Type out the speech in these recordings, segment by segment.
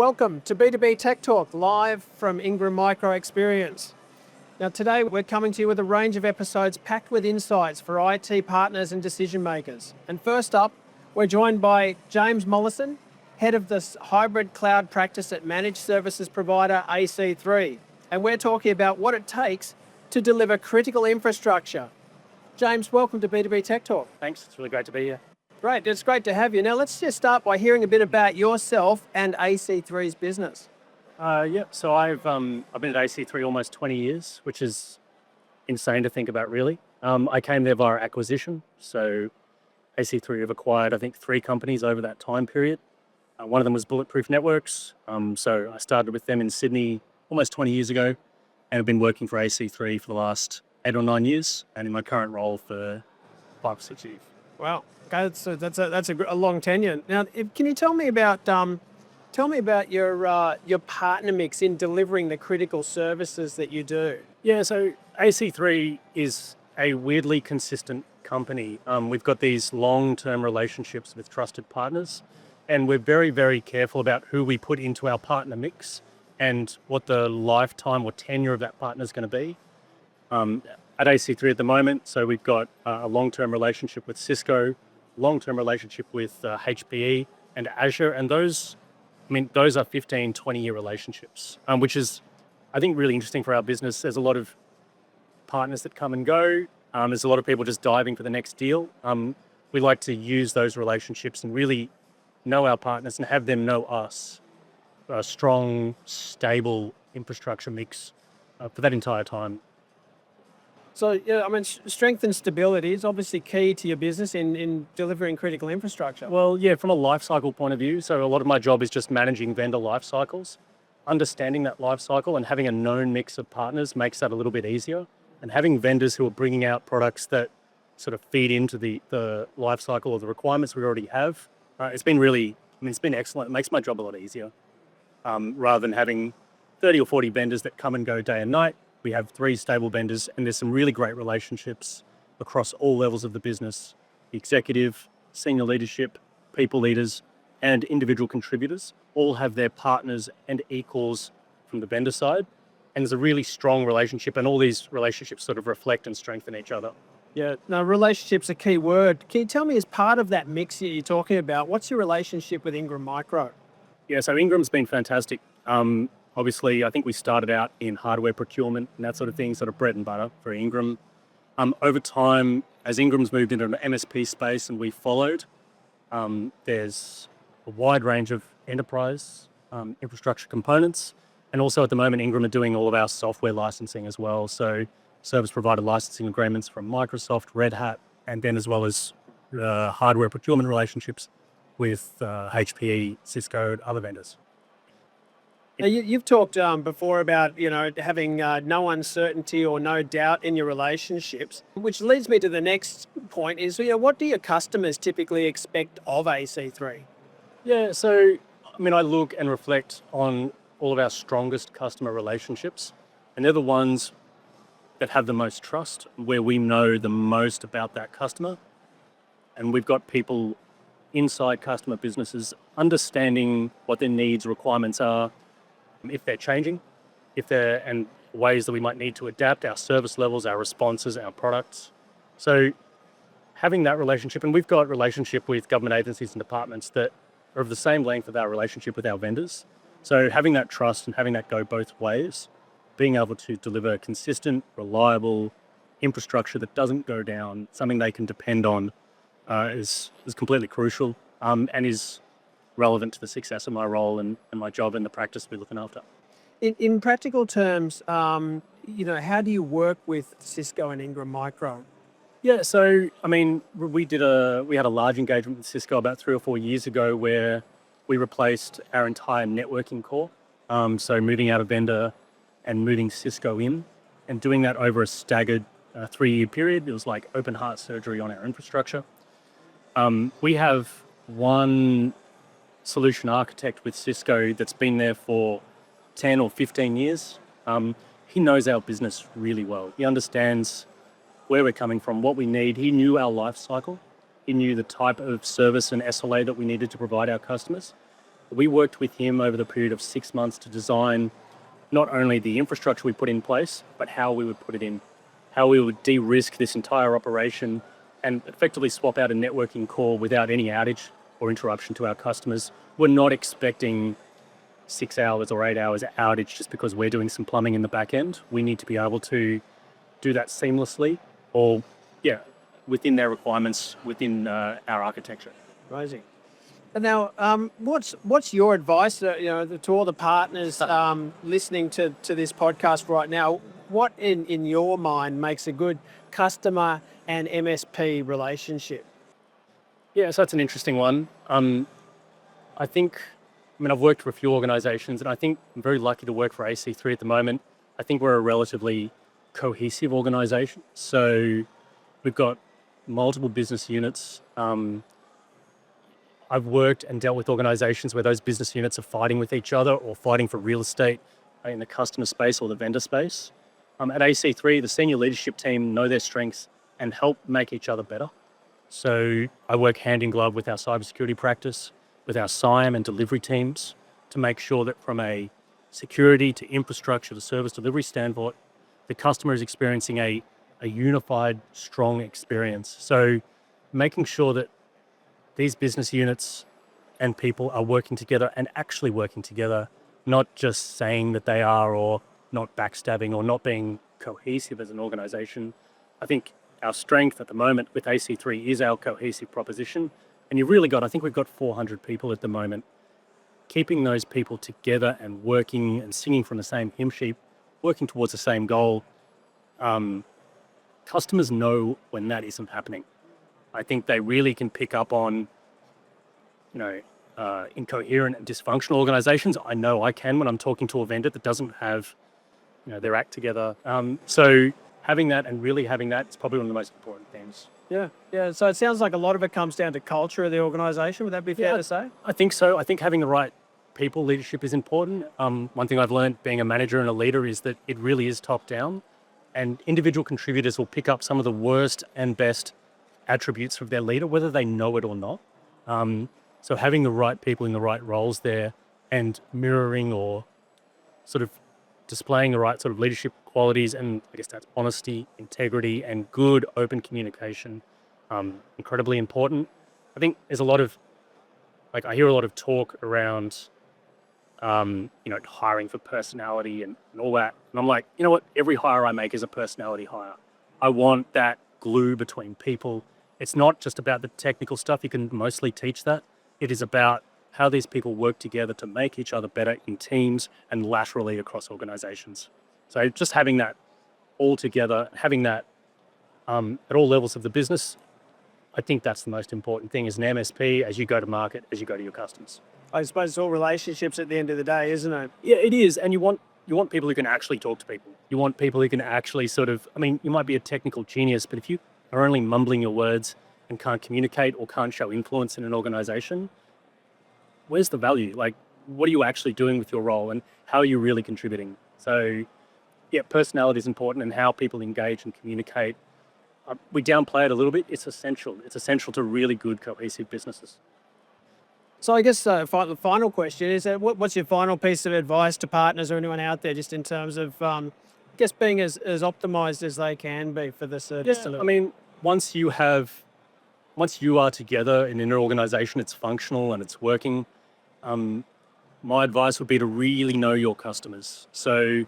Welcome to B2B Tech Talk, live from Ingram Micro Experience. Now today we're coming to you with a range of episodes packed with insights for IT partners and decision makers. And first up, we're joined by James Mollison, head of the hybrid cloud practice at managed services provider AC3. And we're talking about what it takes to deliver critical infrastructure. James, welcome to B2B Tech Talk. Thanks, it's really great to be here. Great, it's great to have you. Now let's just start by hearing a bit about yourself and AC3's business. So I've been at AC3 almost 20 years, which is insane to think about, really. I came there via acquisition, so AC3 have acquired, I think, 3 companies over that time period. One of them was Bulletproof Networks, so I started with them in Sydney almost 20 years ago, and have been working for AC3 for the last 8 or 9 years, and in my current role for 5 or 6 years. Wow, okay, so that's a long tenure. Now, can you tell me about your partner mix in delivering the critical services that you do? Yeah, so AC3 is a weirdly consistent company. We've got these long-term relationships with trusted partners, and we're very, very careful about who we put into our partner mix and what the lifetime or tenure of that partner is going to be. At AC3 at the moment, so we've got a long-term relationship with Cisco, long-term relationship with HPE and Azure, and those are 15, 20-year relationships, which is, I think, really interesting for our business. There's a lot of partners that come and go. There's a lot of people just diving for the next deal. We like to use those relationships and really know our partners and have them know us. A strong, stable infrastructure mix for that entire time. So, strength and stability is obviously key to your business in delivering critical infrastructure. Well, yeah, from a life cycle point of view, so a lot of my job is just managing vendor life cycles. Understanding that life cycle and having a known mix of partners makes that a little bit easier. And having vendors who are bringing out products that sort of feed into the life cycle or the requirements we already have, it's been excellent. It makes my job a lot easier. Rather than having 30 or 40 vendors that come and go day and night, we have 3 stable vendors, and there's some really great relationships across all levels of the business: executive, senior leadership, people leaders, and individual contributors all have their partners and equals from the vendor side. And there's a really strong relationship, and all these relationships sort of reflect and strengthen each other. Yeah, now relationship's a key word. Can you tell me, as part of that mix that you're talking about, what's your relationship with Ingram Micro? Yeah, so Ingram's been fantastic. Obviously, I think we started out in hardware procurement and that sort of thing, sort of bread and butter for Ingram. Over time, as Ingram's moved into an MSP space and we followed, there's a wide range of enterprise infrastructure components. And also at the moment, Ingram are doing all of our software licensing as well. So service provider licensing agreements from Microsoft, Red Hat, and then as well as hardware procurement relationships with HPE, Cisco, and other vendors. Now, you've talked before about having no uncertainty or no doubt in your relationships, which leads me to the next point: is what do your customers typically expect of AC3? Yeah, so I look and reflect on all of our strongest customer relationships, and they're the ones that have the most trust, where we know the most about that customer, and we've got people inside customer businesses understanding what their needs, requirements are, if they're changing, and ways that we might need to adapt our service levels, our responses, our products. So having that relationship, and we've got relationship with government agencies and departments that are of the same length of our relationship with our vendors. So having that trust and having that go both ways, being able to deliver consistent, reliable infrastructure that doesn't go down, something they can depend on, is completely crucial, and is relevant to the success of my role and my job and the practice we're looking after. In practical terms, how do you work with Cisco and Ingram Micro? Yeah, so we had a large engagement with Cisco about 3 or 4 years ago where we replaced our entire networking core. So moving out a vendor and moving Cisco in, and doing that over a staggered 3-year period. It was like open heart surgery on our infrastructure. We have one solution architect with Cisco that's been there for 10 or 15 years. He knows our business really well. He understands where we're coming from, what we need. He knew our life cycle. He knew the type of service and SLA that we needed to provide our customers. We worked with him over the period of 6 months to design not only the infrastructure we put in place, but how we would put it in, how we would de-risk this entire operation and effectively swap out a networking core without any outage or interruption to our customers. We're not expecting 6 hours or 8 hours outage just because we're doing some plumbing in the back end. We need to be able to do that seamlessly or, within their requirements, within our architecture. Amazing. And now, what's your advice, to all the partners listening to this podcast right now? What in your mind makes a good customer and MSP relationship? Yeah, so that's an interesting one. I've worked for a few organizations, and I think I'm very lucky to work for AC3 at the moment. I think we're a relatively cohesive organization. So we've got multiple business units. I've worked and dealt with organizations where those business units are fighting with each other or fighting for real estate in the customer space or the vendor space. At AC3, the senior leadership team know their strengths and help make each other better. So I work hand in glove with our cybersecurity practice, with our SIAM and delivery teams to make sure that from a security to infrastructure to service delivery standpoint, the customer is experiencing a unified, strong experience. So making sure that these business units and people are working together and actually working together, not just saying that they are or not backstabbing or not being cohesive as an organization. I think our strength at the moment with AC3 is our cohesive proposition. And I think we've got 400 people at the moment. Keeping those people together and working and singing from the same hymn sheet, working towards the same goal, customers know when that isn't happening. I think they really can pick up on, incoherent and dysfunctional organizations. I know I can when I'm talking to a vendor that doesn't have, their act together. So having that and really having that is probably one of the most important things. Yeah. So it sounds like a lot of it comes down to culture of the organization. Would that be fair to say? I think so. I think having the right people leadership is important. One thing I've learned being a manager and a leader is that it really is top down, and individual contributors will pick up some of the worst and best attributes of their leader, whether they know it or not. So having the right people in the right roles there and mirroring or sort of displaying the right sort of leadership qualities, and I guess that's honesty, integrity, and good open communication, incredibly important. I think there's a lot of, I hear a lot of talk around, hiring for personality and all that. And I'm like, you know what? Every hire I make is a personality hire. I want that glue between people. It's not just about the technical stuff. You can mostly teach that. It is about how these people work together to make each other better in teams and laterally across organizations. So just having that all together, having that at all levels of the business, I think that's the most important thing as an MSP, as you go to market, as you go to your customers. I suppose it's all relationships at the end of the day, isn't it? Yeah, it is. And you want people who can actually talk to people. You want people who can actually you might be a technical genius, but if you are only mumbling your words and can't communicate or can't show influence in an organization, where's the value? What are you actually doing with your role and how are you really contributing? So, yeah, personality is important and how people engage and communicate. We downplay it a little bit. It's essential. It's essential to really good, cohesive businesses. So I guess the final question is, what's your final piece of advice to partners or anyone out there just in terms of, being as optimized as they can be for this delivery? Once you are together in an organization, it's functional and it's working, my advice would be to really know your customers. So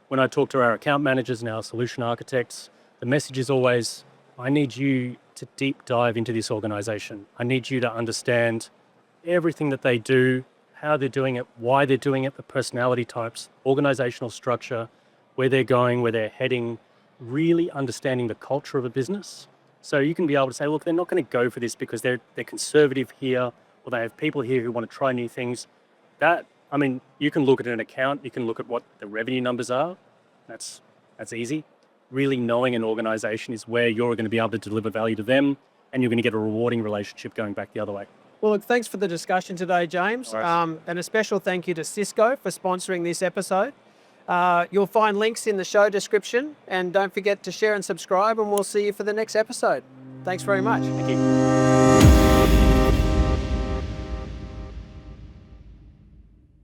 when I talk to our account managers and our solution architects, the message is always, I need you to deep dive into this organization. I need you to understand everything that they do, how they're doing it, why they're doing it, the personality types, organizational structure, where they're going, where they're heading, really understanding the culture of a business. So you can be able to say, look, they're not going to go for this because they're conservative here, or they have people here who want to try new things. You can look at an account, you can look at what the revenue numbers are. That's easy. Really knowing an organization is where you're going to be able to deliver value to them, and you're going to get a rewarding relationship going back the other way. Well, look, thanks for the discussion today, James. Right. And a special thank you to Cisco for sponsoring this episode. You'll find links in the show description, and don't forget to share and subscribe, and we'll see you for the next episode. Thanks very much. Thank you.